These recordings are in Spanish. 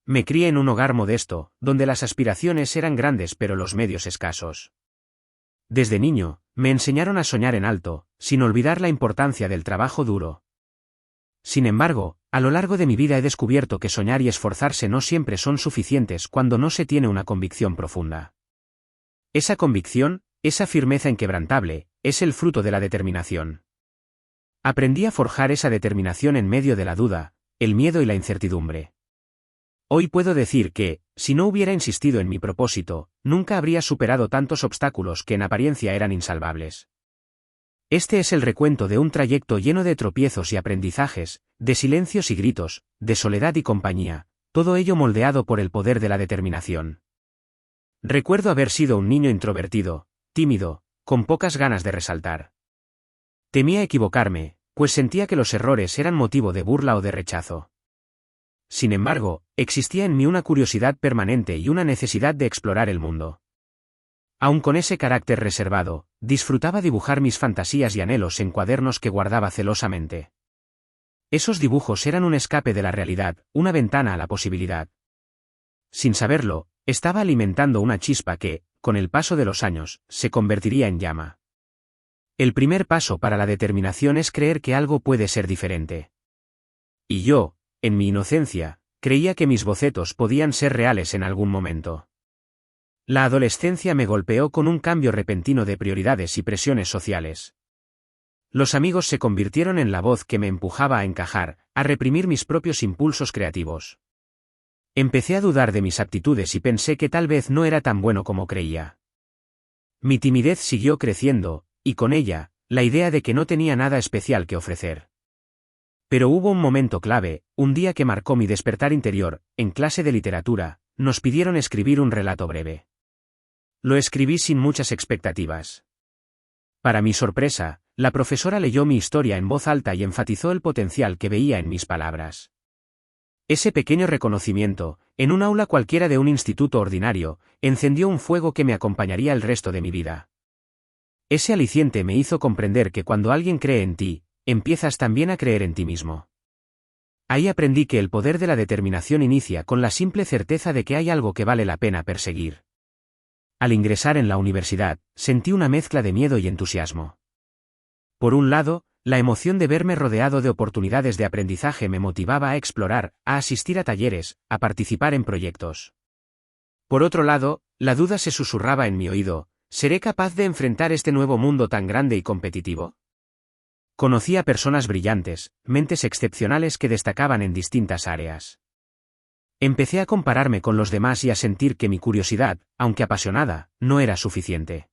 Me crié en un hogar modesto, donde las aspiraciones eran grandes pero los medios escasos. Desde niño, me enseñaron a soñar en alto, sin olvidar la importancia del trabajo duro. Sin embargo, a lo largo de mi vida he descubierto que soñar y esforzarse no siempre son suficientes cuando no se tiene una convicción profunda. Esa convicción, esa firmeza inquebrantable, es el fruto de la determinación. Aprendí a forjar esa determinación en medio de la duda, el miedo y la incertidumbre. Hoy puedo decir que, si no hubiera insistido en mi propósito, nunca habría superado tantos obstáculos que en apariencia eran insalvables. Este es el recuento de un trayecto lleno de tropiezos y aprendizajes, de silencios y gritos, de soledad y compañía, todo ello moldeado por el poder de la determinación. Recuerdo haber sido un niño introvertido, tímido, con pocas ganas de resaltar. Temía equivocarme, pues sentía que los errores eran motivo de burla o de rechazo. Sin embargo, existía en mí una curiosidad permanente y una necesidad de explorar el mundo. Aun con ese carácter reservado, disfrutaba dibujar mis fantasías y anhelos en cuadernos que guardaba celosamente. Esos dibujos eran un escape de la realidad, una ventana a la posibilidad. Sin saberlo, estaba alimentando una chispa que, con el paso de los años, se convertiría en llama. El primer paso para la determinación es creer que algo puede ser diferente. Y yo, en mi inocencia, creía que mis bocetos podían ser reales en algún momento. La adolescencia me golpeó con un cambio repentino de prioridades y presiones sociales. Los amigos se convirtieron en la voz que me empujaba a encajar, a reprimir mis propios impulsos creativos. Empecé a dudar de mis aptitudes y pensé que tal vez no era tan bueno como creía. Mi timidez siguió creciendo, y con ella, la idea de que no tenía nada especial que ofrecer. Pero hubo un momento clave, un día que marcó mi despertar interior. En clase de literatura, nos pidieron escribir un relato breve. Lo escribí sin muchas expectativas. Para mi sorpresa, la profesora leyó mi historia en voz alta y enfatizó el potencial que veía en mis palabras. Ese pequeño reconocimiento, en un aula cualquiera de un instituto ordinario, encendió un fuego que me acompañaría el resto de mi vida. Ese aliciente me hizo comprender que cuando alguien cree en ti, empiezas también a creer en ti mismo. Ahí aprendí que el poder de la determinación inicia con la simple certeza de que hay algo que vale la pena perseguir. Al ingresar en la universidad, sentí una mezcla de miedo y entusiasmo. Por un lado, la emoción de verme rodeado de oportunidades de aprendizaje me motivaba a explorar, a asistir a talleres, a participar en proyectos. Por otro lado, la duda se susurraba en mi oído: ¿seré capaz de enfrentar este nuevo mundo tan grande y competitivo? Conocí a personas brillantes, mentes excepcionales que destacaban en distintas áreas. Empecé a compararme con los demás y a sentir que mi curiosidad, aunque apasionada, no era suficiente.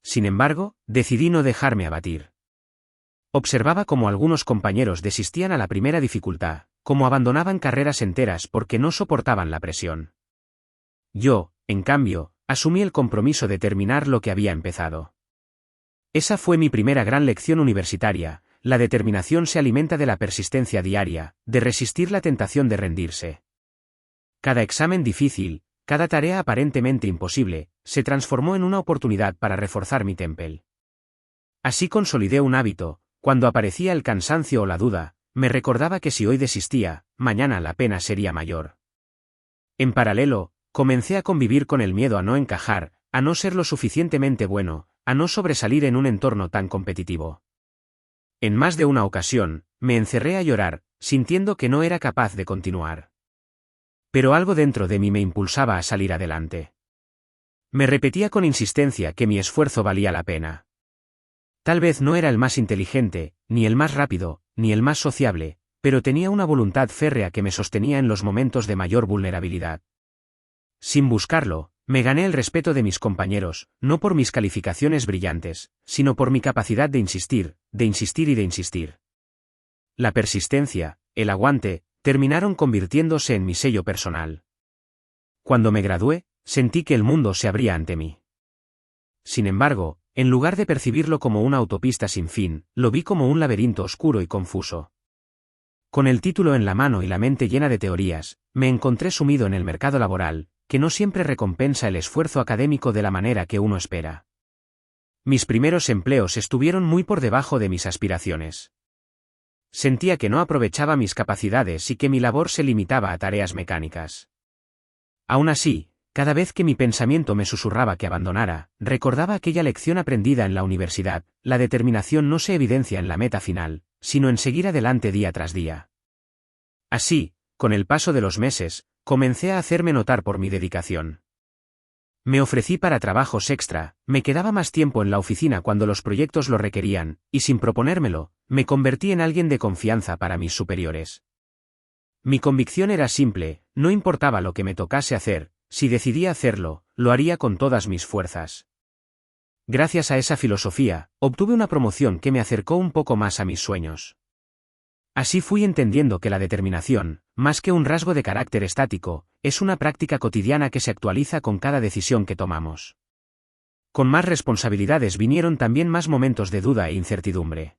Sin embargo, decidí no dejarme abatir. Observaba cómo algunos compañeros desistían a la primera dificultad, cómo abandonaban carreras enteras porque no soportaban la presión. Yo, en cambio, asumí el compromiso de terminar lo que había empezado. Esa fue mi primera gran lección universitaria: la determinación se alimenta de la persistencia diaria, de resistir la tentación de rendirse. Cada examen difícil, cada tarea aparentemente imposible, se transformó en una oportunidad para reforzar mi temple. Así consolidé un hábito: cuando aparecía el cansancio o la duda, me recordaba que si hoy desistía, mañana la pena sería mayor. En paralelo, comencé a convivir con el miedo a no encajar, a no ser lo suficientemente bueno, a no sobresalir en un entorno tan competitivo. En más de una ocasión, me encerré a llorar, sintiendo que no era capaz de continuar. Pero algo dentro de mí me impulsaba a salir adelante. Me repetía con insistencia que mi esfuerzo valía la pena. Tal vez no era el más inteligente, ni el más rápido, ni el más sociable, pero tenía una voluntad férrea que me sostenía en los momentos de mayor vulnerabilidad. Sin buscarlo, me gané el respeto de mis compañeros, no por mis calificaciones brillantes, sino por mi capacidad de insistir y de insistir. La persistencia, el aguante, terminaron convirtiéndose en mi sello personal. Cuando me gradué, sentí que el mundo se abría ante mí. Sin embargo, en lugar de percibirlo como una autopista sin fin, lo vi como un laberinto oscuro y confuso. Con el título en la mano y la mente llena de teorías, me encontré sumido en el mercado laboral, que no siempre recompensa el esfuerzo académico de la manera que uno espera. Mis primeros empleos estuvieron muy por debajo de mis aspiraciones. Sentía que no aprovechaba mis capacidades y que mi labor se limitaba a tareas mecánicas. Aún así, cada vez que mi pensamiento me susurraba que abandonara, recordaba aquella lección aprendida en la universidad: la determinación no se evidencia en la meta final, sino en seguir adelante día tras día. Así, con el paso de los meses, comencé a hacerme notar por mi dedicación. Me ofrecí para trabajos extra, me quedaba más tiempo en la oficina cuando los proyectos lo requerían, y sin proponérmelo, me convertí en alguien de confianza para mis superiores. Mi convicción era simple: no importaba lo que me tocase hacer, si decidía hacerlo, lo haría con todas mis fuerzas. Gracias a esa filosofía, obtuve una promoción que me acercó un poco más a mis sueños. Así fui entendiendo que la determinación, más que un rasgo de carácter estático, es una práctica cotidiana que se actualiza con cada decisión que tomamos. Con más responsabilidades vinieron también más momentos de duda e incertidumbre.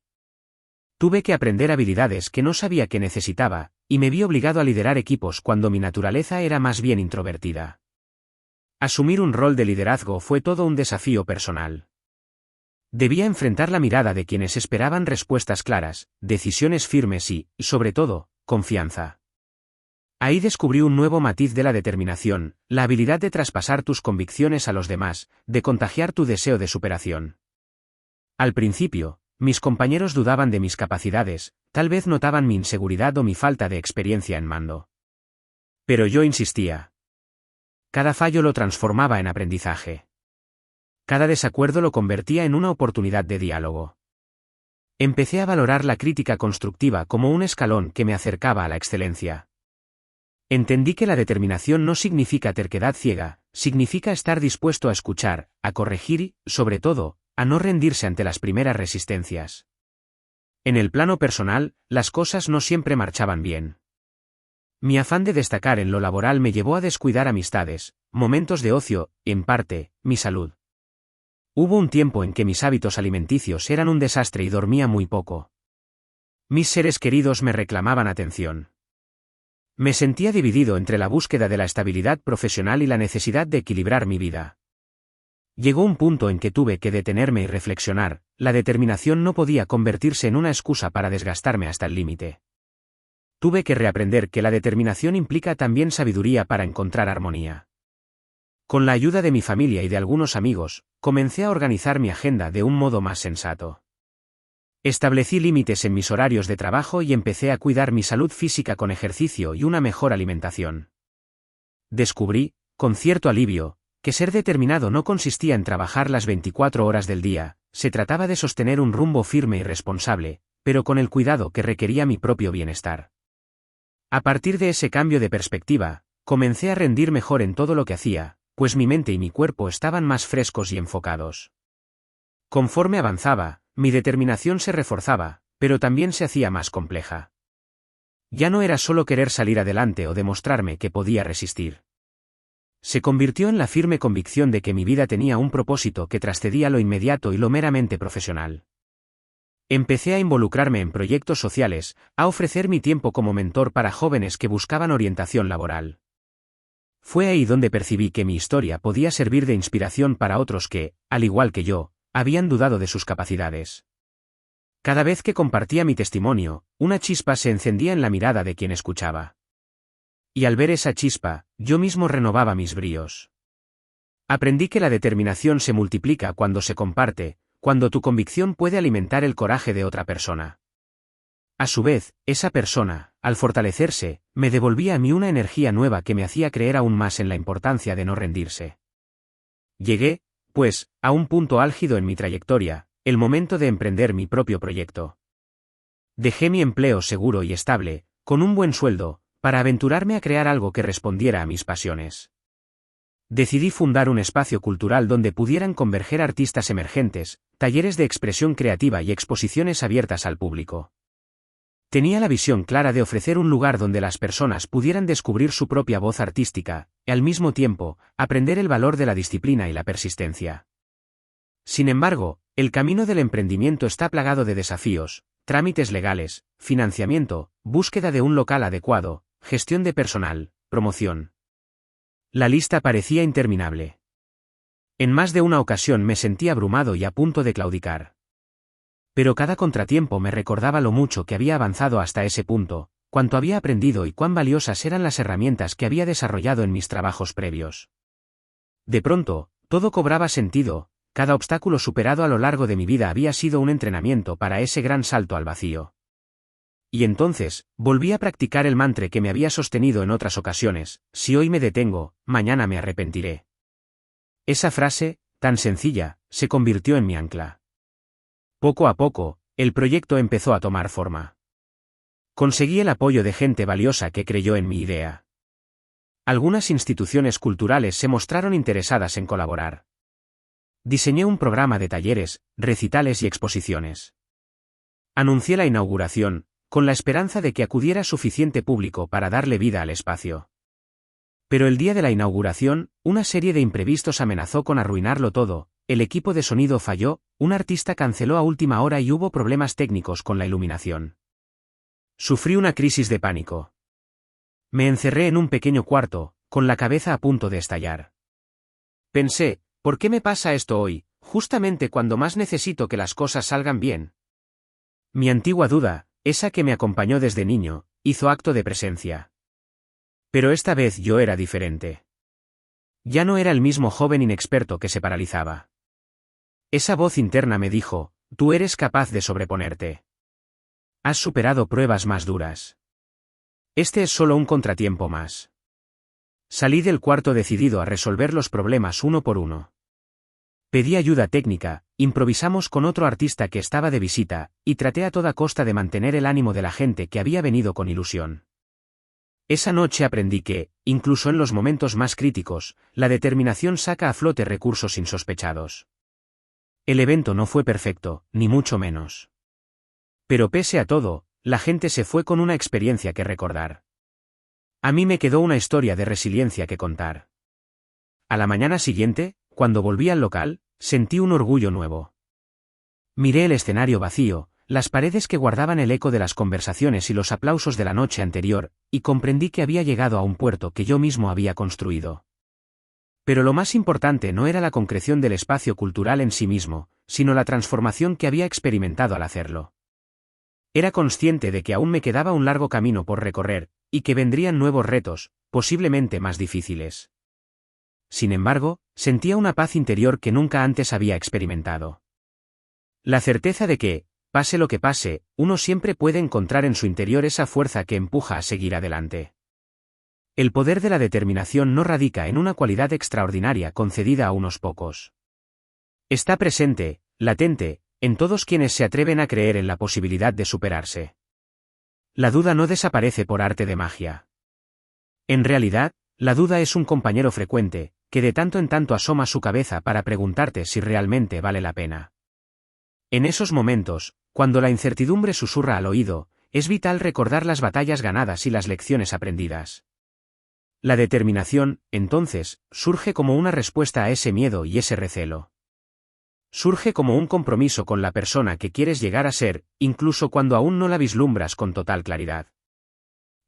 Tuve que aprender habilidades que no sabía que necesitaba, y me vi obligado a liderar equipos cuando mi naturaleza era más bien introvertida. Asumir un rol de liderazgo fue todo un desafío personal. Debía enfrentar la mirada de quienes esperaban respuestas claras, decisiones firmes y, sobre todo, confianza. Ahí descubrí un nuevo matiz de la determinación: la habilidad de traspasar tus convicciones a los demás, de contagiar tu deseo de superación. Al principio, mis compañeros dudaban de mis capacidades, tal vez notaban mi inseguridad o mi falta de experiencia en mando. Pero yo insistía. Cada fallo lo transformaba en aprendizaje. Cada desacuerdo lo convertía en una oportunidad de diálogo. Empecé a valorar la crítica constructiva como un escalón que me acercaba a la excelencia. Entendí que la determinación no significa terquedad ciega, significa estar dispuesto a escuchar, a corregir y, sobre todo, a no rendirse ante las primeras resistencias. En el plano personal, las cosas no siempre marchaban bien. Mi afán de destacar en lo laboral me llevó a descuidar amistades, momentos de ocio, y, en parte, mi salud. Hubo un tiempo en que mis hábitos alimenticios eran un desastre y dormía muy poco. Mis seres queridos me reclamaban atención. Me sentía dividido entre la búsqueda de la estabilidad profesional y la necesidad de equilibrar mi vida. Llegó un punto en que tuve que detenerme y reflexionar: la determinación no podía convertirse en una excusa para desgastarme hasta el límite. Tuve que reaprender que la determinación implica también sabiduría para encontrar armonía. Con la ayuda de mi familia y de algunos amigos, comencé a organizar mi agenda de un modo más sensato. Establecí límites en mis horarios de trabajo y empecé a cuidar mi salud física con ejercicio y una mejor alimentación. Descubrí, con cierto alivio, que ser determinado no consistía en trabajar las 24 horas del día, se trataba de sostener un rumbo firme y responsable, pero con el cuidado que requería mi propio bienestar. A partir de ese cambio de perspectiva, comencé a rendir mejor en todo lo que hacía, pues mi mente y mi cuerpo estaban más frescos y enfocados. Conforme avanzaba, mi determinación se reforzaba, pero también se hacía más compleja. Ya no era solo querer salir adelante o demostrarme que podía resistir. Se convirtió en la firme convicción de que mi vida tenía un propósito que trascendía lo inmediato y lo meramente profesional. Empecé a involucrarme en proyectos sociales, a ofrecer mi tiempo como mentor para jóvenes que buscaban orientación laboral. Fue ahí donde percibí que mi historia podía servir de inspiración para otros que, al igual que yo, habían dudado de sus capacidades. Cada vez que compartía mi testimonio, una chispa se encendía en la mirada de quien escuchaba. Y al ver esa chispa, yo mismo renovaba mis bríos. Aprendí que la determinación se multiplica cuando se comparte, cuando tu convicción puede alimentar el coraje de otra persona. A su vez, esa persona, al fortalecerse, me devolvía a mí una energía nueva que me hacía creer aún más en la importancia de no rendirse. Llegué, pues, a un punto álgido en mi trayectoria, el momento de emprender mi propio proyecto. Dejé mi empleo seguro y estable, con un buen sueldo, para aventurarme a crear algo que respondiera a mis pasiones. Decidí fundar un espacio cultural donde pudieran converger artistas emergentes, talleres de expresión creativa y exposiciones abiertas al público. Tenía la visión clara de ofrecer un lugar donde las personas pudieran descubrir su propia voz artística, y al mismo tiempo, aprender el valor de la disciplina y la persistencia. Sin embargo, el camino del emprendimiento está plagado de desafíos: trámites legales, financiamiento, búsqueda de un local adecuado, gestión de personal, promoción. La lista parecía interminable. En más de una ocasión me sentí abrumado y a punto de claudicar. Pero cada contratiempo me recordaba lo mucho que había avanzado hasta ese punto, cuánto había aprendido y cuán valiosas eran las herramientas que había desarrollado en mis trabajos previos. De pronto, todo cobraba sentido, cada obstáculo superado a lo largo de mi vida había sido un entrenamiento para ese gran salto al vacío. Y entonces, volví a practicar el mantra que me había sostenido en otras ocasiones: si hoy me detengo, mañana me arrepentiré. Esa frase, tan sencilla, se convirtió en mi ancla. Poco a poco, el proyecto empezó a tomar forma. Conseguí el apoyo de gente valiosa que creyó en mi idea. Algunas instituciones culturales se mostraron interesadas en colaborar. Diseñé un programa de talleres, recitales y exposiciones. Anuncié la inauguración, con la esperanza de que acudiera suficiente público para darle vida al espacio. Pero el día de la inauguración, una serie de imprevistos amenazó con arruinarlo todo. El equipo de sonido falló, un artista canceló a última hora y hubo problemas técnicos con la iluminación. Sufrí una crisis de pánico. Me encerré en un pequeño cuarto, con la cabeza a punto de estallar. Pensé, ¿por qué me pasa esto hoy, justamente cuando más necesito que las cosas salgan bien? Mi antigua duda, esa que me acompañó desde niño, hizo acto de presencia. Pero esta vez yo era diferente. Ya no era el mismo joven inexperto que se paralizaba. Esa voz interna me dijo: tú eres capaz de sobreponerte. Has superado pruebas más duras. Este es solo un contratiempo más. Salí del cuarto decidido a resolver los problemas uno por uno. Pedí ayuda técnica, improvisamos con otro artista que estaba de visita, y traté a toda costa de mantener el ánimo de la gente que había venido con ilusión. Esa noche aprendí que, incluso en los momentos más críticos, la determinación saca a flote recursos insospechados. El evento no fue perfecto, ni mucho menos. Pero pese a todo, la gente se fue con una experiencia que recordar. A mí me quedó una historia de resiliencia que contar. A la mañana siguiente, cuando volví al local, sentí un orgullo nuevo. Miré el escenario vacío, las paredes que guardaban el eco de las conversaciones y los aplausos de la noche anterior, y comprendí que había llegado a un puerto que yo mismo había construido. Pero lo más importante no era la concreción del espacio cultural en sí mismo, sino la transformación que había experimentado al hacerlo. Era consciente de que aún me quedaba un largo camino por recorrer, y que vendrían nuevos retos, posiblemente más difíciles. Sin embargo, sentía una paz interior que nunca antes había experimentado. La certeza de que, pase lo que pase, uno siempre puede encontrar en su interior esa fuerza que empuja a seguir adelante. El poder de la determinación no radica en una cualidad extraordinaria concedida a unos pocos. Está presente, latente, en todos quienes se atreven a creer en la posibilidad de superarse. La duda no desaparece por arte de magia. En realidad, la duda es un compañero frecuente, que de tanto en tanto asoma su cabeza para preguntarte si realmente vale la pena. En esos momentos, cuando la incertidumbre susurra al oído, es vital recordar las batallas ganadas y las lecciones aprendidas. La determinación, entonces, surge como una respuesta a ese miedo y ese recelo. Surge como un compromiso con la persona que quieres llegar a ser, incluso cuando aún no la vislumbras con total claridad.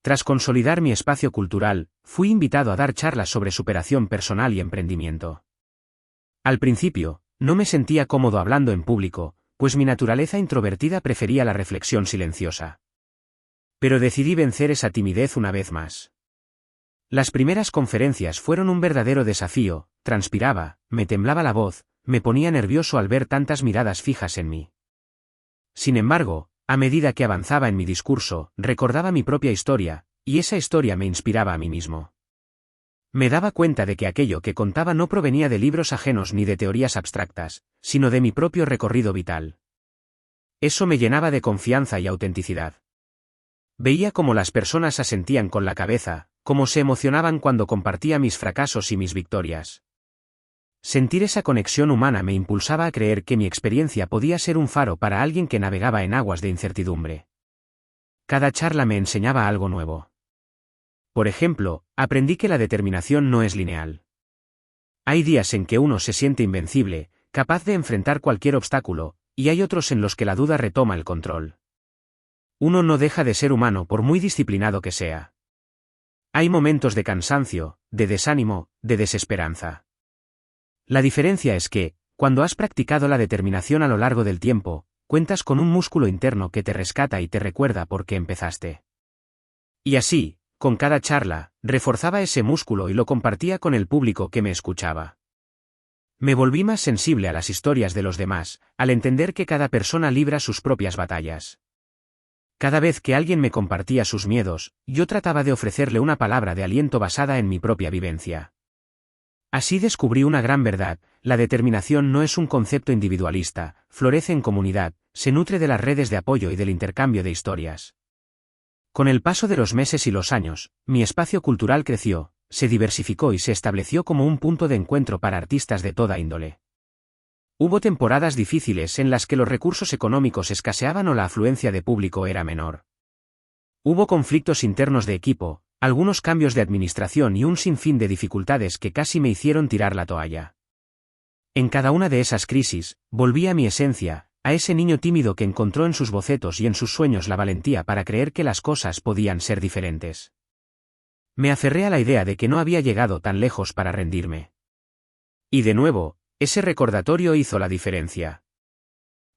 Tras consolidar mi espacio cultural, fui invitado a dar charlas sobre superación personal y emprendimiento. Al principio, no me sentía cómodo hablando en público, pues mi naturaleza introvertida prefería la reflexión silenciosa. Pero decidí vencer esa timidez una vez más. Las primeras conferencias fueron un verdadero desafío, transpiraba, me temblaba la voz, me ponía nervioso al ver tantas miradas fijas en mí. Sin embargo, a medida que avanzaba en mi discurso, recordaba mi propia historia, y esa historia me inspiraba a mí mismo. Me daba cuenta de que aquello que contaba no provenía de libros ajenos ni de teorías abstractas, sino de mi propio recorrido vital. Eso me llenaba de confianza y autenticidad. Veía cómo las personas asentían con la cabeza, cómo se emocionaban cuando compartía mis fracasos y mis victorias. Sentir esa conexión humana me impulsaba a creer que mi experiencia podía ser un faro para alguien que navegaba en aguas de incertidumbre. Cada charla me enseñaba algo nuevo. Por ejemplo, aprendí que la determinación no es lineal. Hay días en que uno se siente invencible, capaz de enfrentar cualquier obstáculo, y hay otros en los que la duda retoma el control. Uno no deja de ser humano por muy disciplinado que sea. Hay momentos de cansancio, de desánimo, de desesperanza. La diferencia es que, cuando has practicado la determinación a lo largo del tiempo, cuentas con un músculo interno que te rescata y te recuerda por qué empezaste. Y así, con cada charla, reforzaba ese músculo y lo compartía con el público que me escuchaba. Me volví más sensible a las historias de los demás, al entender que cada persona libra sus propias batallas. Cada vez que alguien me compartía sus miedos, yo trataba de ofrecerle una palabra de aliento basada en mi propia vivencia. Así descubrí una gran verdad: la determinación no es un concepto individualista, florece en comunidad, se nutre de las redes de apoyo y del intercambio de historias. Con el paso de los meses y los años, mi espacio cultural creció, se diversificó y se estableció como un punto de encuentro para artistas de toda índole. Hubo temporadas difíciles en las que los recursos económicos escaseaban o la afluencia de público era menor. Hubo conflictos internos de equipo, algunos cambios de administración y un sinfín de dificultades que casi me hicieron tirar la toalla. En cada una de esas crisis, volví a mi esencia, a ese niño tímido que encontró en sus bocetos y en sus sueños la valentía para creer que las cosas podían ser diferentes. Me aferré a la idea de que no había llegado tan lejos para rendirme. Y de nuevo, ese recordatorio hizo la diferencia.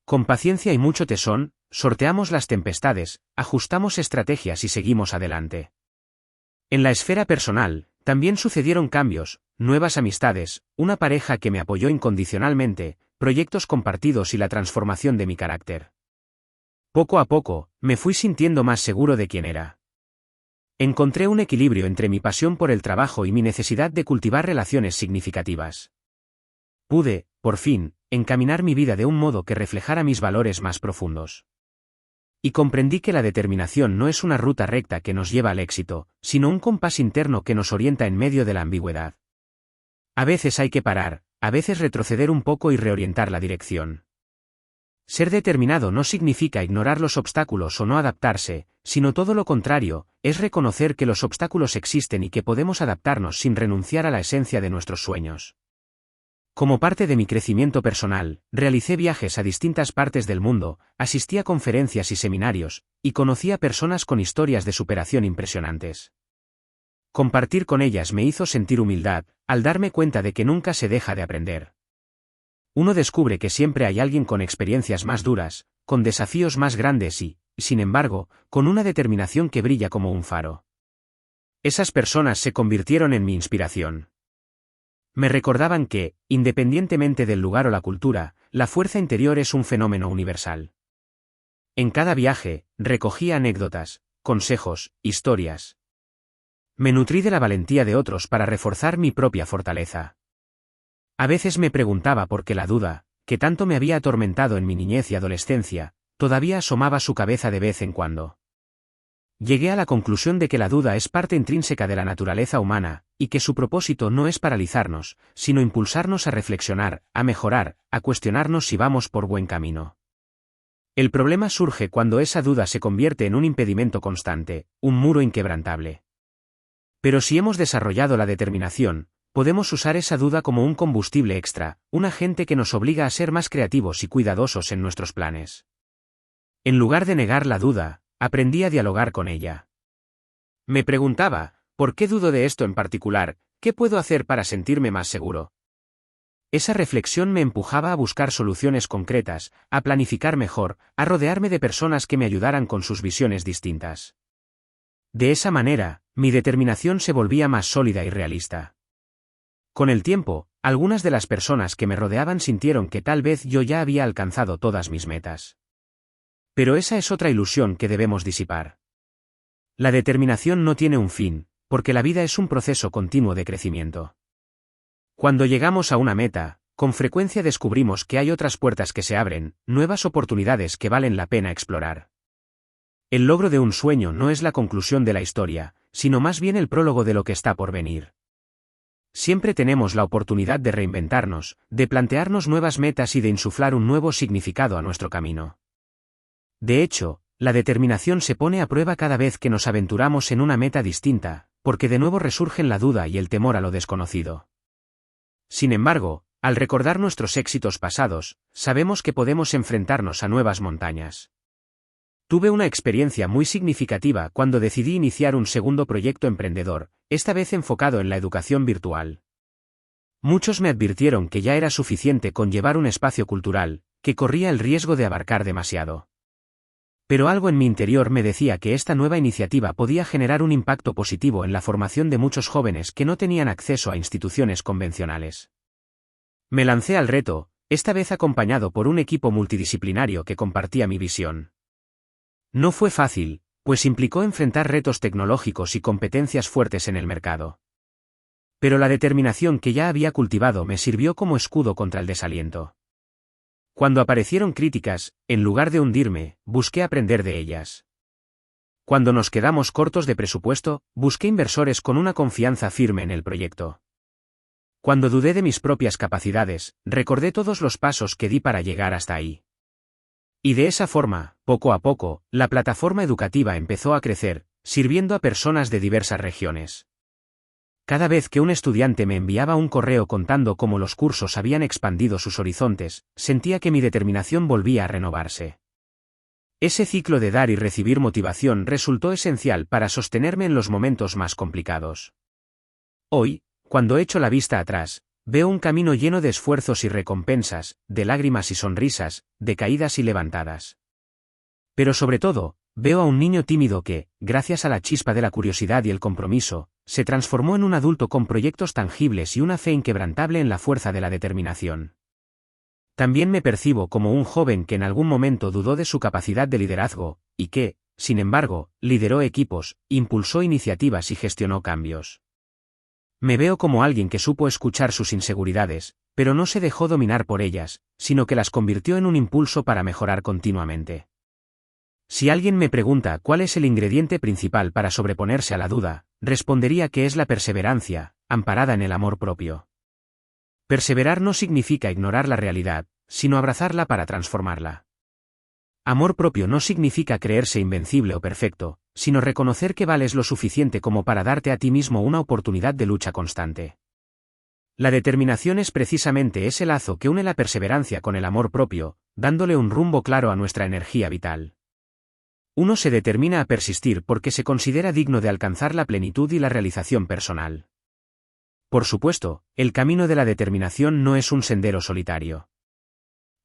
Con paciencia y mucho tesón, sorteamos las tempestades, ajustamos estrategias y seguimos adelante. En la esfera personal, también sucedieron cambios, nuevas amistades, una pareja que me apoyó incondicionalmente, proyectos compartidos y la transformación de mi carácter. Poco a poco, me fui sintiendo más seguro de quién era. Encontré un equilibrio entre mi pasión por el trabajo y mi necesidad de cultivar relaciones significativas. Pude, por fin, encaminar mi vida de un modo que reflejara mis valores más profundos. Y comprendí que la determinación no es una ruta recta que nos lleva al éxito, sino un compás interno que nos orienta en medio de la ambigüedad. A veces hay que parar, a veces retroceder un poco y reorientar la dirección. Ser determinado no significa ignorar los obstáculos o no adaptarse, sino todo lo contrario, es reconocer que los obstáculos existen y que podemos adaptarnos sin renunciar a la esencia de nuestros sueños. Como parte de mi crecimiento personal, realicé viajes a distintas partes del mundo, asistí a conferencias y seminarios, y conocí a personas con historias de superación impresionantes. Compartir con ellas me hizo sentir humildad, al darme cuenta de que nunca se deja de aprender. Uno descubre que siempre hay alguien con experiencias más duras, con desafíos más grandes y, sin embargo, con una determinación que brilla como un faro. Esas personas se convirtieron en mi inspiración. Me recordaban que, independientemente del lugar o la cultura, la fuerza interior es un fenómeno universal. En cada viaje, recogía anécdotas, consejos, historias. Me nutrí de la valentía de otros para reforzar mi propia fortaleza. A veces me preguntaba por qué la duda, que tanto me había atormentado en mi niñez y adolescencia, todavía asomaba su cabeza de vez en cuando. Llegué a la conclusión de que la duda es parte intrínseca de la naturaleza humana, y que su propósito no es paralizarnos, sino impulsarnos a reflexionar, a mejorar, a cuestionarnos si vamos por buen camino. El problema surge cuando esa duda se convierte en un impedimento constante, un muro inquebrantable. Pero si hemos desarrollado la determinación, podemos usar esa duda como un combustible extra, un agente que nos obliga a ser más creativos y cuidadosos en nuestros planes. En lugar de negar la duda, aprendí a dialogar con ella. Me preguntaba, ¿por qué dudo de esto en particular? ¿Qué puedo hacer para sentirme más seguro? Esa reflexión me empujaba a buscar soluciones concretas, a planificar mejor, a rodearme de personas que me ayudaran con sus visiones distintas. De esa manera, mi determinación se volvía más sólida y realista. Con el tiempo, algunas de las personas que me rodeaban sintieron que tal vez yo ya había alcanzado todas mis metas. Pero esa es otra ilusión que debemos disipar. La determinación no tiene un fin, porque la vida es un proceso continuo de crecimiento. Cuando llegamos a una meta, con frecuencia descubrimos que hay otras puertas que se abren, nuevas oportunidades que valen la pena explorar. El logro de un sueño no es la conclusión de la historia, sino más bien el prólogo de lo que está por venir. Siempre tenemos la oportunidad de reinventarnos, de plantearnos nuevas metas y de insuflar un nuevo significado a nuestro camino. De hecho, la determinación se pone a prueba cada vez que nos aventuramos en una meta distinta, porque de nuevo resurgen la duda y el temor a lo desconocido. Sin embargo, al recordar nuestros éxitos pasados, sabemos que podemos enfrentarnos a nuevas montañas. Tuve una experiencia muy significativa cuando decidí iniciar un segundo proyecto emprendedor, esta vez enfocado en la educación virtual. Muchos me advirtieron que ya era suficiente con llevar un espacio cultural, que corría el riesgo de abarcar demasiado. Pero algo en mi interior me decía que esta nueva iniciativa podía generar un impacto positivo en la formación de muchos jóvenes que no tenían acceso a instituciones convencionales. Me lancé al reto, esta vez acompañado por un equipo multidisciplinario que compartía mi visión. No fue fácil, pues implicó enfrentar retos tecnológicos y competencias fuertes en el mercado. Pero la determinación que ya había cultivado me sirvió como escudo contra el desaliento. Cuando aparecieron críticas, en lugar de hundirme, busqué aprender de ellas. Cuando nos quedamos cortos de presupuesto, busqué inversores con una confianza firme en el proyecto. Cuando dudé de mis propias capacidades, recordé todos los pasos que di para llegar hasta ahí. Y de esa forma, poco a poco, la plataforma educativa empezó a crecer, sirviendo a personas de diversas regiones. Cada vez que un estudiante me enviaba un correo contando cómo los cursos habían expandido sus horizontes, sentía que mi determinación volvía a renovarse. Ese ciclo de dar y recibir motivación resultó esencial para sostenerme en los momentos más complicados. Hoy, cuando echo la vista atrás, veo un camino lleno de esfuerzos y recompensas, de lágrimas y sonrisas, de caídas y levantadas. Pero sobre todo, veo a un niño tímido que, gracias a la chispa de la curiosidad y el compromiso, se transformó en un adulto con proyectos tangibles y una fe inquebrantable en la fuerza de la determinación. También me percibo como un joven que en algún momento dudó de su capacidad de liderazgo, y que, sin embargo, lideró equipos, impulsó iniciativas y gestionó cambios. Me veo como alguien que supo escuchar sus inseguridades, pero no se dejó dominar por ellas, sino que las convirtió en un impulso para mejorar continuamente. Si alguien me pregunta cuál es el ingrediente principal para sobreponerse a la duda, respondería que es la perseverancia, amparada en el amor propio. Perseverar no significa ignorar la realidad, sino abrazarla para transformarla. Amor propio no significa creerse invencible o perfecto, sino reconocer que vales lo suficiente como para darte a ti mismo una oportunidad de lucha constante. La determinación es precisamente ese lazo que une la perseverancia con el amor propio, dándole un rumbo claro a nuestra energía vital. Uno se determina a persistir porque se considera digno de alcanzar la plenitud y la realización personal. Por supuesto, el camino de la determinación no es un sendero solitario.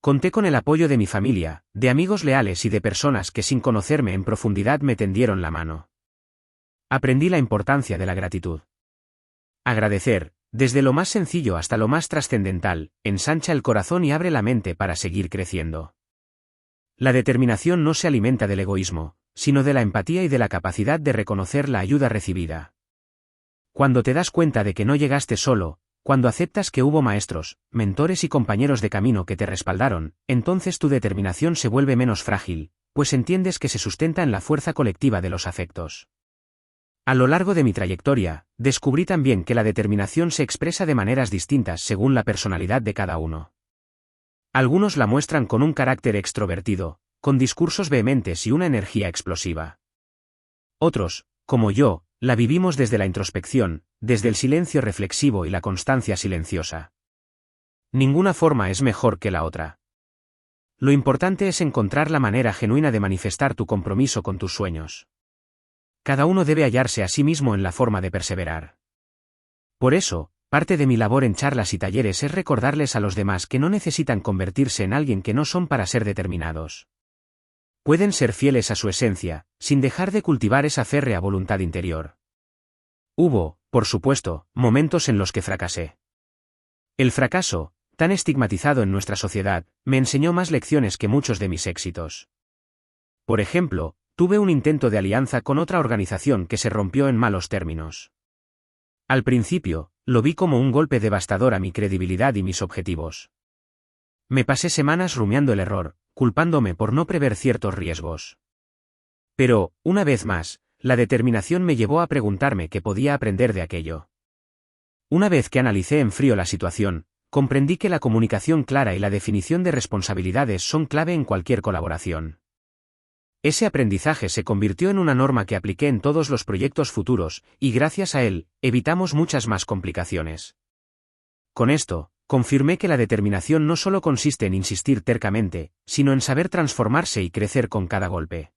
Conté con el apoyo de mi familia, de amigos leales y de personas que sin conocerme en profundidad me tendieron la mano. Aprendí la importancia de la gratitud. Agradecer, desde lo más sencillo hasta lo más trascendental, ensancha el corazón y abre la mente para seguir creciendo. La determinación no se alimenta del egoísmo, sino de la empatía y de la capacidad de reconocer la ayuda recibida. Cuando te das cuenta de que no llegaste solo, cuando aceptas que hubo maestros, mentores y compañeros de camino que te respaldaron, entonces tu determinación se vuelve menos frágil, pues entiendes que se sustenta en la fuerza colectiva de los afectos. A lo largo de mi trayectoria, descubrí también que la determinación se expresa de maneras distintas según la personalidad de cada uno. Algunos la muestran con un carácter extrovertido, con discursos vehementes y una energía explosiva. Otros, como yo, la vivimos desde la introspección, desde el silencio reflexivo y la constancia silenciosa. Ninguna forma es mejor que la otra. Lo importante es encontrar la manera genuina de manifestar tu compromiso con tus sueños. Cada uno debe hallarse a sí mismo en la forma de perseverar. Por eso, parte de mi labor en charlas y talleres es recordarles a los demás que no necesitan convertirse en alguien que no son para ser determinados. Pueden ser fieles a su esencia, sin dejar de cultivar esa férrea voluntad interior. Hubo, por supuesto, momentos en los que fracasé. El fracaso, tan estigmatizado en nuestra sociedad, me enseñó más lecciones que muchos de mis éxitos. Por ejemplo, tuve un intento de alianza con otra organización que se rompió en malos términos. Al principio, lo vi como un golpe devastador a mi credibilidad y mis objetivos. Me pasé semanas rumiando el error, culpándome por no prever ciertos riesgos. Pero, una vez más, la determinación me llevó a preguntarme qué podía aprender de aquello. Una vez que analicé en frío la situación, comprendí que la comunicación clara y la definición de responsabilidades son clave en cualquier colaboración. Ese aprendizaje se convirtió en una norma que apliqué en todos los proyectos futuros, y gracias a él, evitamos muchas más complicaciones. Con esto, confirmé que la determinación no solo consiste en insistir tercamente, sino en saber transformarse y crecer con cada golpe.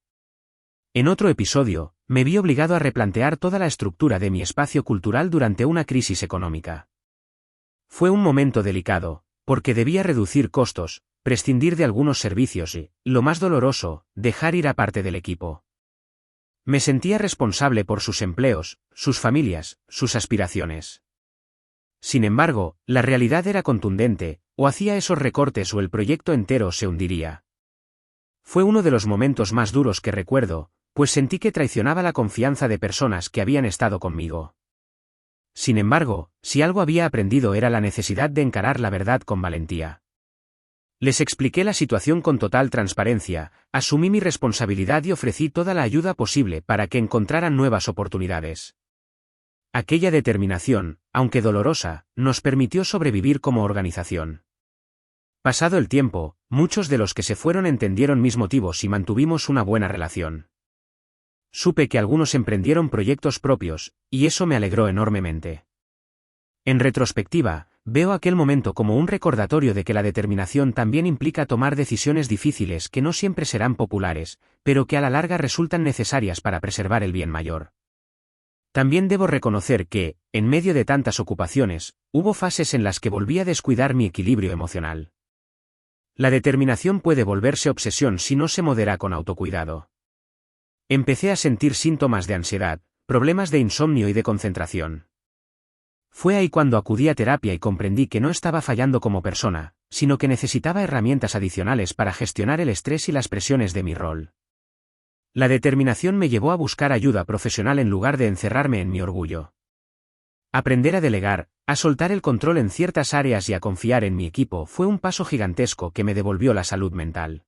En otro episodio, me vi obligado a replantear toda la estructura de mi espacio cultural durante una crisis económica. Fue un momento delicado, porque debía reducir costos, prescindir de algunos servicios y, lo más doloroso, dejar ir a parte del equipo. Me sentía responsable por sus empleos, sus familias, sus aspiraciones. Sin embargo, la realidad era contundente, o hacía esos recortes o el proyecto entero se hundiría. Fue uno de los momentos más duros que recuerdo, pues sentí que traicionaba la confianza de personas que habían estado conmigo. Sin embargo, si algo había aprendido era la necesidad de encarar la verdad con valentía. Les expliqué la situación con total transparencia, asumí mi responsabilidad y ofrecí toda la ayuda posible para que encontraran nuevas oportunidades. Aquella determinación, aunque dolorosa, nos permitió sobrevivir como organización. Pasado el tiempo, muchos de los que se fueron entendieron mis motivos y mantuvimos una buena relación. Supe que algunos emprendieron proyectos propios, y eso me alegró enormemente. En retrospectiva, veo aquel momento como un recordatorio de que la determinación también implica tomar decisiones difíciles que no siempre serán populares, pero que a la larga resultan necesarias para preservar el bien mayor. También debo reconocer que, en medio de tantas ocupaciones, hubo fases en las que volví a descuidar mi equilibrio emocional. La determinación puede volverse obsesión si no se modera con autocuidado. Empecé a sentir síntomas de ansiedad, problemas de insomnio y de concentración. Fue ahí cuando acudí a terapia y comprendí que no estaba fallando como persona, sino que necesitaba herramientas adicionales para gestionar el estrés y las presiones de mi rol. La determinación me llevó a buscar ayuda profesional en lugar de encerrarme en mi orgullo. Aprender a delegar, a soltar el control en ciertas áreas y a confiar en mi equipo fue un paso gigantesco que me devolvió la salud mental.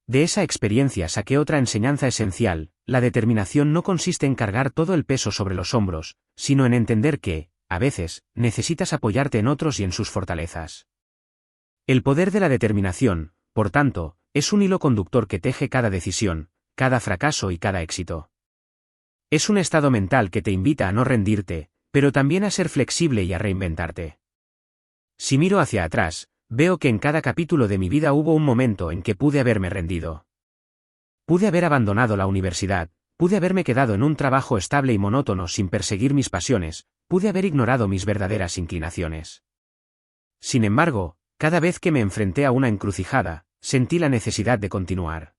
De esa experiencia saqué otra enseñanza esencial: la determinación no consiste en cargar todo el peso sobre los hombros, sino en entender que, a veces, necesitas apoyarte en otros y en sus fortalezas. El poder de la determinación, por tanto, es un hilo conductor que teje cada decisión, cada fracaso y cada éxito. Es un estado mental que te invita a no rendirte, pero también a ser flexible y a reinventarte. Si miro hacia atrás, veo que en cada capítulo de mi vida hubo un momento en que pude haberme rendido. Pude haber abandonado la universidad, pude haberme quedado en un trabajo estable y monótono sin perseguir mis pasiones, pude haber ignorado mis verdaderas inclinaciones. Sin embargo, cada vez que me enfrenté a una encrucijada, sentí la necesidad de continuar.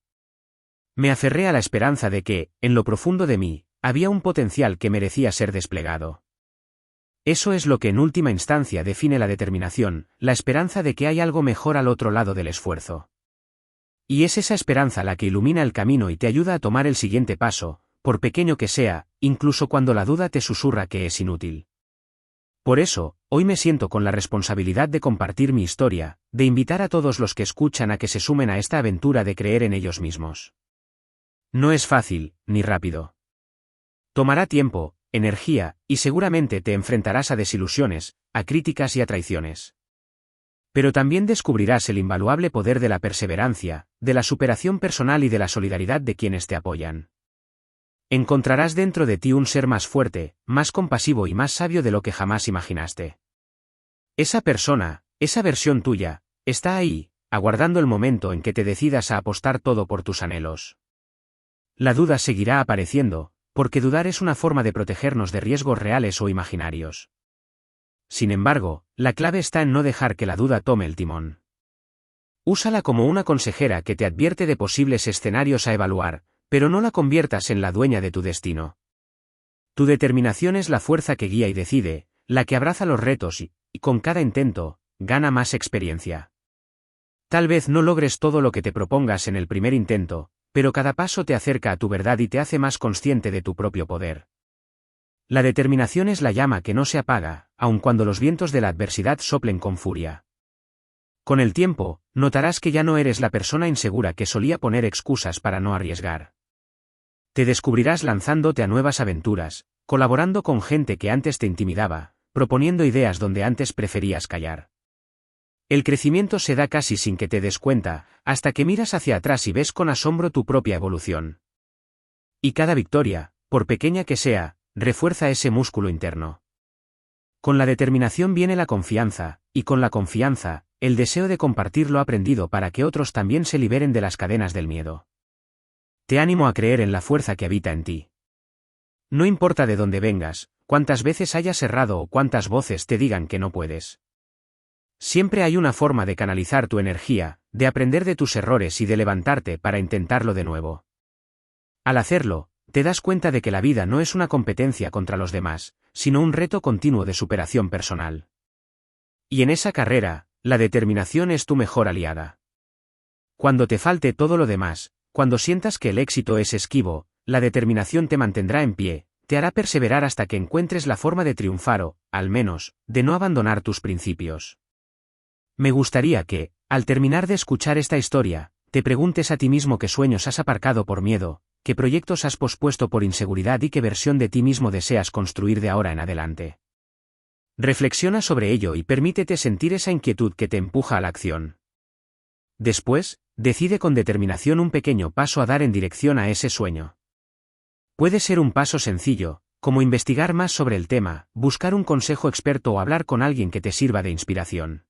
Me aferré a la esperanza de que, en lo profundo de mí, había un potencial que merecía ser desplegado. Eso es lo que en última instancia define la determinación, la esperanza de que hay algo mejor al otro lado del esfuerzo. Y es esa esperanza la que ilumina el camino y te ayuda a tomar el siguiente paso, por pequeño que sea, incluso cuando la duda te susurra que es inútil. Por eso, hoy me siento con la responsabilidad de compartir mi historia, de invitar a todos los que escuchan a que se sumen a esta aventura de creer en ellos mismos. No es fácil, ni rápido. Tomará tiempo, energía, y seguramente te enfrentarás a desilusiones, a críticas y a traiciones. Pero también descubrirás el invaluable poder de la perseverancia, de la superación personal y de la solidaridad de quienes te apoyan. Encontrarás dentro de ti un ser más fuerte, más compasivo y más sabio de lo que jamás imaginaste. Esa persona, esa versión tuya, está ahí, aguardando el momento en que te decidas a apostar todo por tus anhelos. La duda seguirá apareciendo, porque dudar es una forma de protegernos de riesgos reales o imaginarios. Sin embargo, la clave está en no dejar que la duda tome el timón. Úsala como una consejera que te advierte de posibles escenarios a evaluar, pero no la conviertas en la dueña de tu destino. Tu determinación es la fuerza que guía y decide, la que abraza los retos y, con cada intento, gana más experiencia. Tal vez no logres todo lo que te propongas en el primer intento, pero cada paso te acerca a tu verdad y te hace más consciente de tu propio poder. La determinación es la llama que no se apaga, aun cuando los vientos de la adversidad soplen con furia. Con el tiempo, notarás que ya no eres la persona insegura que solía poner excusas para no arriesgar. Te descubrirás lanzándote a nuevas aventuras, colaborando con gente que antes te intimidaba, proponiendo ideas donde antes preferías callar. El crecimiento se da casi sin que te des cuenta, hasta que miras hacia atrás y ves con asombro tu propia evolución. Y cada victoria, por pequeña que sea, refuerza ese músculo interno. Con la determinación viene la confianza, y con la confianza, el deseo de compartir lo aprendido para que otros también se liberen de las cadenas del miedo. Te animo a creer en la fuerza que habita en ti. No importa de dónde vengas, cuántas veces hayas errado o cuántas voces te digan que no puedes. Siempre hay una forma de canalizar tu energía, de aprender de tus errores y de levantarte para intentarlo de nuevo. Al hacerlo, te das cuenta de que la vida no es una competencia contra los demás, sino un reto continuo de superación personal. Y en esa carrera, la determinación es tu mejor aliada. Cuando te falte todo lo demás, cuando sientas que el éxito es esquivo, la determinación te mantendrá en pie, te hará perseverar hasta que encuentres la forma de triunfar o, al menos, de no abandonar tus principios. Me gustaría que, al terminar de escuchar esta historia, te preguntes a ti mismo qué sueños has aparcado por miedo, qué proyectos has pospuesto por inseguridad y qué versión de ti mismo deseas construir de ahora en adelante. Reflexiona sobre ello y permítete sentir esa inquietud que te empuja a la acción. Después, decide con determinación un pequeño paso a dar en dirección a ese sueño. Puede ser un paso sencillo, como investigar más sobre el tema, buscar un consejo experto o hablar con alguien que te sirva de inspiración.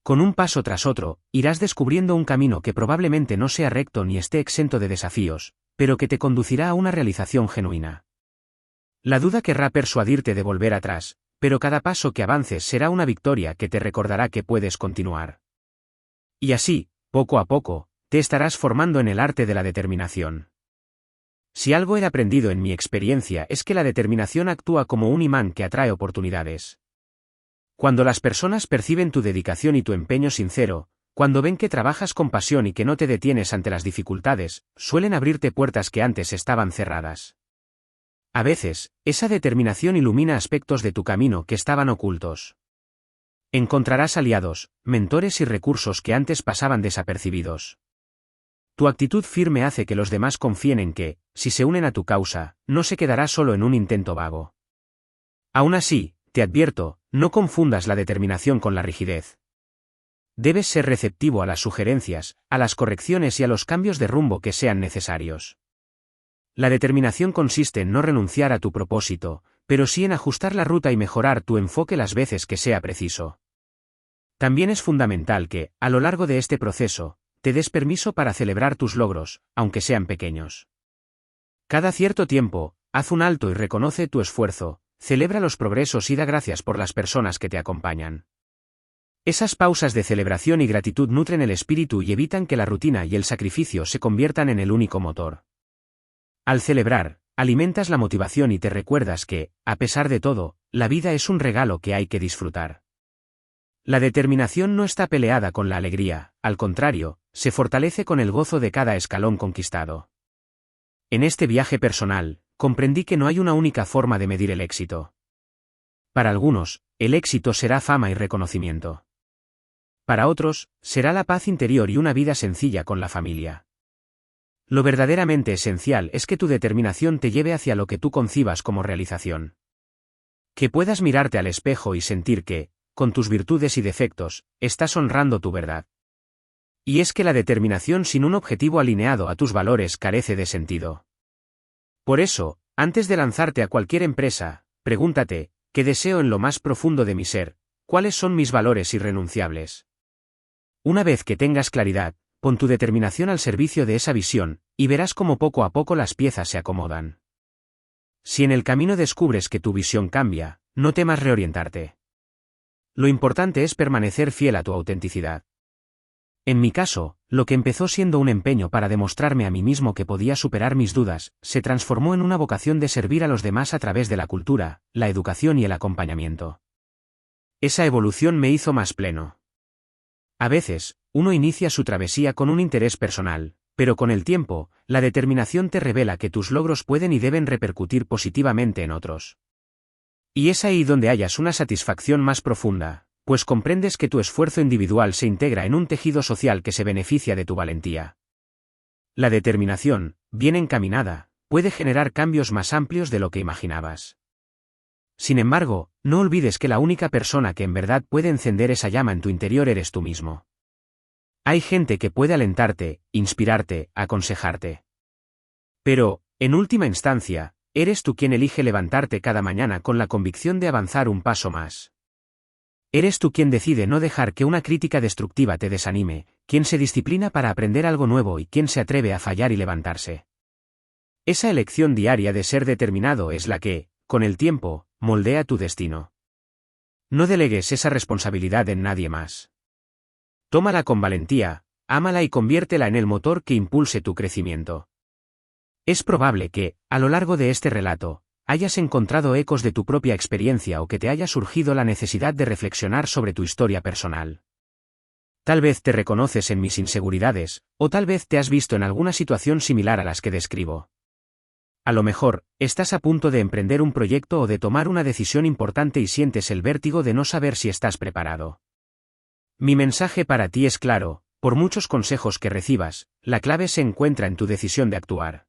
Con un paso tras otro, irás descubriendo un camino que probablemente no sea recto ni esté exento de desafíos, pero que te conducirá a una realización genuina. La duda querrá persuadirte de volver atrás, pero cada paso que avances será una victoria que te recordará que puedes continuar. Y así, poco a poco, te estarás formando en el arte de la determinación. Si algo he aprendido en mi experiencia es que la determinación actúa como un imán que atrae oportunidades. Cuando las personas perciben tu dedicación y tu empeño sincero, cuando ven que trabajas con pasión y que no te detienes ante las dificultades, suelen abrirte puertas que antes estaban cerradas. A veces, esa determinación ilumina aspectos de tu camino que estaban ocultos. Encontrarás aliados, mentores y recursos que antes pasaban desapercibidos. Tu actitud firme hace que los demás confíen en que, si se unen a tu causa, no se quedará solo en un intento vago. Aún así, te advierto, no confundas la determinación con la rigidez. Debes ser receptivo a las sugerencias, a las correcciones y a los cambios de rumbo que sean necesarios. La determinación consiste en no renunciar a tu propósito, pero sí en ajustar la ruta y mejorar tu enfoque las veces que sea preciso. También es fundamental que, a lo largo de este proceso, te des permiso para celebrar tus logros, aunque sean pequeños. Cada cierto tiempo, haz un alto y reconoce tu esfuerzo, celebra los progresos y da gracias por las personas que te acompañan. Esas pausas de celebración y gratitud nutren el espíritu y evitan que la rutina y el sacrificio se conviertan en el único motor. Al celebrar, alimentas la motivación y te recuerdas que, a pesar de todo, la vida es un regalo que hay que disfrutar. La determinación no está peleada con la alegría, al contrario, se fortalece con el gozo de cada escalón conquistado. En este viaje personal, comprendí que no hay una única forma de medir el éxito. Para algunos, el éxito será fama y reconocimiento. Para otros, será la paz interior y una vida sencilla con la familia. Lo verdaderamente esencial es que tu determinación te lleve hacia lo que tú concibas como realización. Que puedas mirarte al espejo y sentir que, con tus virtudes y defectos, estás honrando tu verdad. Y es que la determinación sin un objetivo alineado a tus valores carece de sentido. Por eso, antes de lanzarte a cualquier empresa, pregúntate, ¿qué deseo en lo más profundo de mi ser? ¿Cuáles son mis valores irrenunciables? Una vez que tengas claridad, pon tu determinación al servicio de esa visión, y verás cómo poco a poco las piezas se acomodan. Si en el camino descubres que tu visión cambia, no temas reorientarte. Lo importante es permanecer fiel a tu autenticidad. En mi caso, lo que empezó siendo un empeño para demostrarme a mí mismo que podía superar mis dudas, se transformó en una vocación de servir a los demás a través de la cultura, la educación y el acompañamiento. Esa evolución me hizo más pleno. A veces, uno inicia su travesía con un interés personal, pero con el tiempo, la determinación te revela que tus logros pueden y deben repercutir positivamente en otros. Y es ahí donde hallas una satisfacción más profunda, pues comprendes que tu esfuerzo individual se integra en un tejido social que se beneficia de tu valentía. La determinación, bien encaminada, puede generar cambios más amplios de lo que imaginabas. Sin embargo, no olvides que la única persona que en verdad puede encender esa llama en tu interior eres tú mismo. Hay gente que puede alentarte, inspirarte, aconsejarte. Pero, en última instancia, eres tú quien elige levantarte cada mañana con la convicción de avanzar un paso más. Eres tú quien decide no dejar que una crítica destructiva te desanime, quien se disciplina para aprender algo nuevo y quien se atreve a fallar y levantarse. Esa elección diaria de ser determinado es la que, con el tiempo, moldea tu destino. No delegues esa responsabilidad en nadie más. Tómala con valentía, ámala y conviértela en el motor que impulse tu crecimiento. Es probable que, a lo largo de este relato, hayas encontrado ecos de tu propia experiencia o que te haya surgido la necesidad de reflexionar sobre tu historia personal. Tal vez te reconoces en mis inseguridades, o tal vez te has visto en alguna situación similar a las que describo. A lo mejor, estás a punto de emprender un proyecto o de tomar una decisión importante y sientes el vértigo de no saber si estás preparado. Mi mensaje para ti es claro: por muchos consejos que recibas, la clave se encuentra en tu decisión de actuar.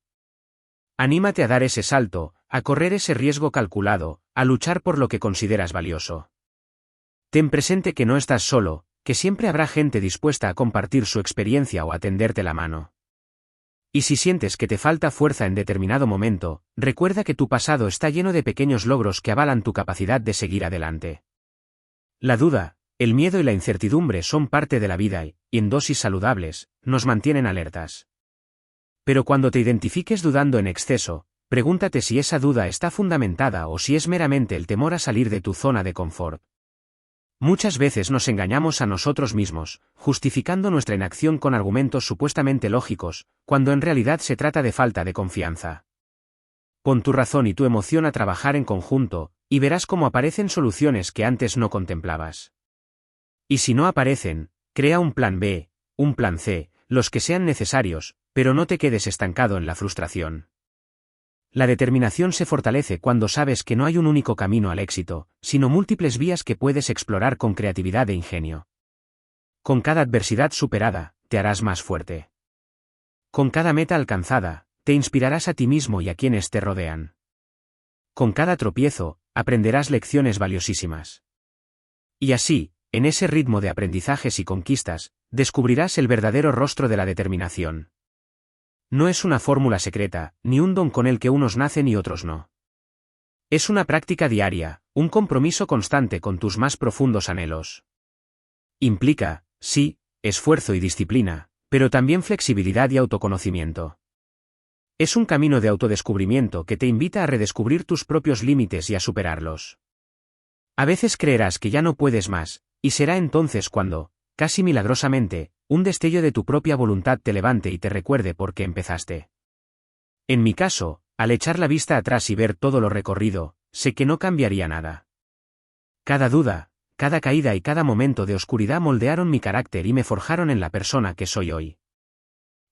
Anímate a dar ese salto, a correr ese riesgo calculado, a luchar por lo que consideras valioso. Ten presente que no estás solo, que siempre habrá gente dispuesta a compartir su experiencia o a tenderte la mano. Y si sientes que te falta fuerza en determinado momento, recuerda que tu pasado está lleno de pequeños logros que avalan tu capacidad de seguir adelante. La duda, el miedo y la incertidumbre son parte de la vida y, en dosis saludables, nos mantienen alertas. Pero cuando te identifiques dudando en exceso, pregúntate si esa duda está fundamentada o si es meramente el temor a salir de tu zona de confort. Muchas veces nos engañamos a nosotros mismos, justificando nuestra inacción con argumentos supuestamente lógicos, cuando en realidad se trata de falta de confianza. Pon tu razón y tu emoción a trabajar en conjunto, y verás cómo aparecen soluciones que antes no contemplabas. Y si no aparecen, crea un plan B, un plan C, los que sean necesarios, pero no te quedes estancado en la frustración. La determinación se fortalece cuando sabes que no hay un único camino al éxito, sino múltiples vías que puedes explorar con creatividad e ingenio. Con cada adversidad superada, te harás más fuerte. Con cada meta alcanzada, te inspirarás a ti mismo y a quienes te rodean. Con cada tropiezo, aprenderás lecciones valiosísimas. Y así, en ese ritmo de aprendizajes y conquistas, descubrirás el verdadero rostro de la determinación. No es una fórmula secreta, ni un don con el que unos nacen y otros no. Es una práctica diaria, un compromiso constante con tus más profundos anhelos. Implica, sí, esfuerzo y disciplina, pero también flexibilidad y autoconocimiento. Es un camino de autodescubrimiento que te invita a redescubrir tus propios límites y a superarlos. A veces creerás que ya no puedes más, y será entonces cuando, casi milagrosamente, un destello de tu propia voluntad te levante y te recuerde por qué empezaste. En mi caso, al echar la vista atrás y ver todo lo recorrido, sé que no cambiaría nada. Cada duda, cada caída y cada momento de oscuridad moldearon mi carácter y me forjaron en la persona que soy hoy.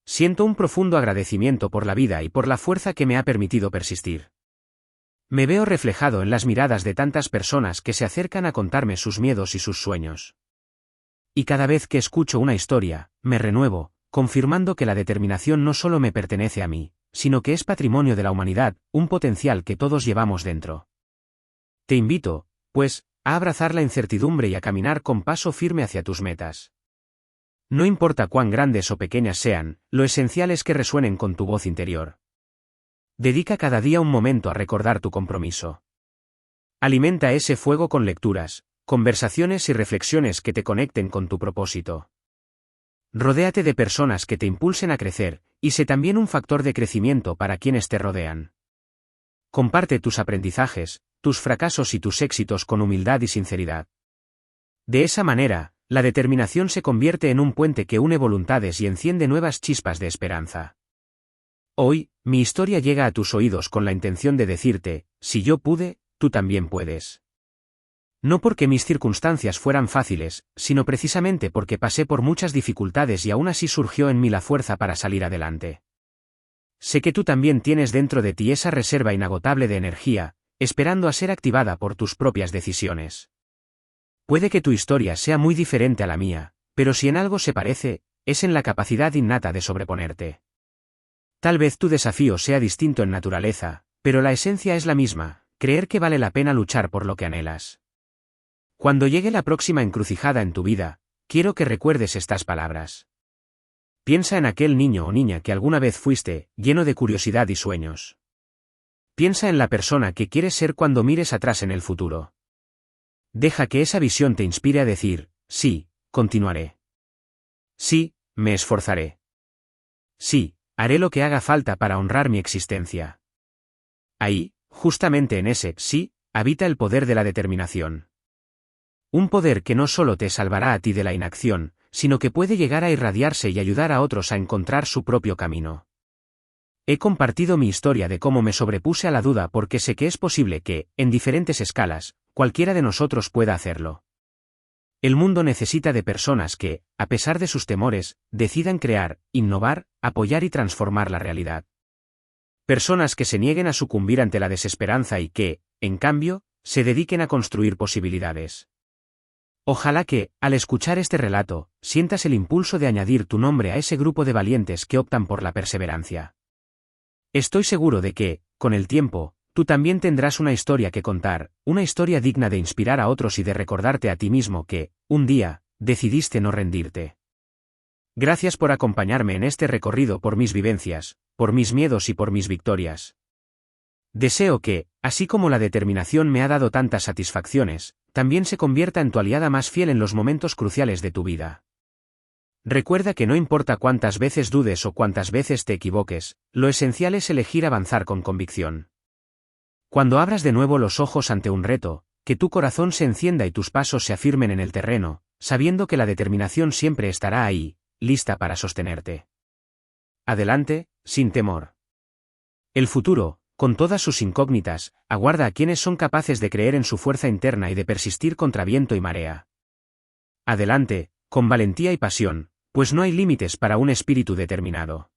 Siento un profundo agradecimiento por la vida y por la fuerza que me ha permitido persistir. Me veo reflejado en las miradas de tantas personas que se acercan a contarme sus miedos y sus sueños. Y cada vez que escucho una historia, me renuevo, confirmando que la determinación no solo me pertenece a mí, sino que es patrimonio de la humanidad, un potencial que todos llevamos dentro. Te invito, pues, a abrazar la incertidumbre y a caminar con paso firme hacia tus metas. No importa cuán grandes o pequeñas sean, lo esencial es que resuenen con tu voz interior. Dedica cada día un momento a recordar tu compromiso. Alimenta ese fuego con lecturas, conversaciones y reflexiones que te conecten con tu propósito. Rodéate de personas que te impulsen a crecer, y sé también un factor de crecimiento para quienes te rodean. Comparte tus aprendizajes, tus fracasos y tus éxitos con humildad y sinceridad. De esa manera, la determinación se convierte en un puente que une voluntades y enciende nuevas chispas de esperanza. Hoy, mi historia llega a tus oídos con la intención de decirte: si yo pude, tú también puedes. No porque mis circunstancias fueran fáciles, sino precisamente porque pasé por muchas dificultades y aún así surgió en mí la fuerza para salir adelante. Sé que tú también tienes dentro de ti esa reserva inagotable de energía, esperando a ser activada por tus propias decisiones. Puede que tu historia sea muy diferente a la mía, pero si en algo se parece, es en la capacidad innata de sobreponerte. Tal vez tu desafío sea distinto en naturaleza, pero la esencia es la misma: creer que vale la pena luchar por lo que anhelas. Cuando llegue la próxima encrucijada en tu vida, quiero que recuerdes estas palabras. Piensa en aquel niño o niña que alguna vez fuiste, lleno de curiosidad y sueños. Piensa en la persona que quieres ser cuando mires atrás en el futuro. Deja que esa visión te inspire a decir: sí, continuaré. Sí, me esforzaré. Sí, haré lo que haga falta para honrar mi existencia. Ahí, justamente en ese sí, habita el poder de la determinación. Un poder que no solo te salvará a ti de la inacción, sino que puede llegar a irradiarse y ayudar a otros a encontrar su propio camino. He compartido mi historia de cómo me sobrepuse a la duda porque sé que es posible que, en diferentes escalas, cualquiera de nosotros pueda hacerlo. El mundo necesita de personas que, a pesar de sus temores, decidan crear, innovar, apoyar y transformar la realidad. Personas que se nieguen a sucumbir ante la desesperanza y que, en cambio, se dediquen a construir posibilidades. Ojalá que, al escuchar este relato, sientas el impulso de añadir tu nombre a ese grupo de valientes que optan por la perseverancia. Estoy seguro de que, con el tiempo, tú también tendrás una historia que contar, una historia digna de inspirar a otros y de recordarte a ti mismo que, un día, decidiste no rendirte. Gracias por acompañarme en este recorrido por mis vivencias, por mis miedos y por mis victorias. Deseo que, así como la determinación me ha dado tantas satisfacciones, también se convierta en tu aliada más fiel en los momentos cruciales de tu vida. Recuerda que no importa cuántas veces dudes o cuántas veces te equivoques, lo esencial es elegir avanzar con convicción. Cuando abras de nuevo los ojos ante un reto, que tu corazón se encienda y tus pasos se afirmen en el terreno, sabiendo que la determinación siempre estará ahí, lista para sostenerte. Adelante, sin temor. El futuro, con todas sus incógnitas, aguarda a quienes son capaces de creer en su fuerza interna y de persistir contra viento y marea. Adelante, con valentía y pasión, pues no hay límites para un espíritu determinado.